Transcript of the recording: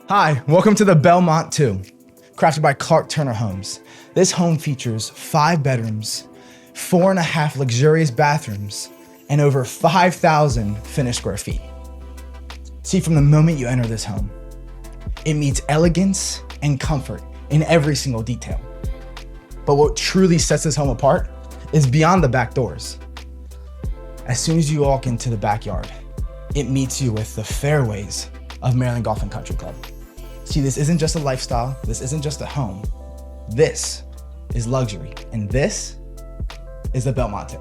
Hi, welcome to the Belmont II, crafted by Clark Turner Homes. This home features 5 bedrooms, 4.5 luxurious bathrooms, and over 5,000 finished square feet. See, from the moment you enter this home, it meets elegance and comfort in every single detail. But what truly sets this home apart is beyond the back doors. As soon as you walk into the backyard, it meets you with the fairways of Maryland Golf and Country Club. See, this isn't just a lifestyle, this isn't just a home. This is luxury, and this is the Belmont II.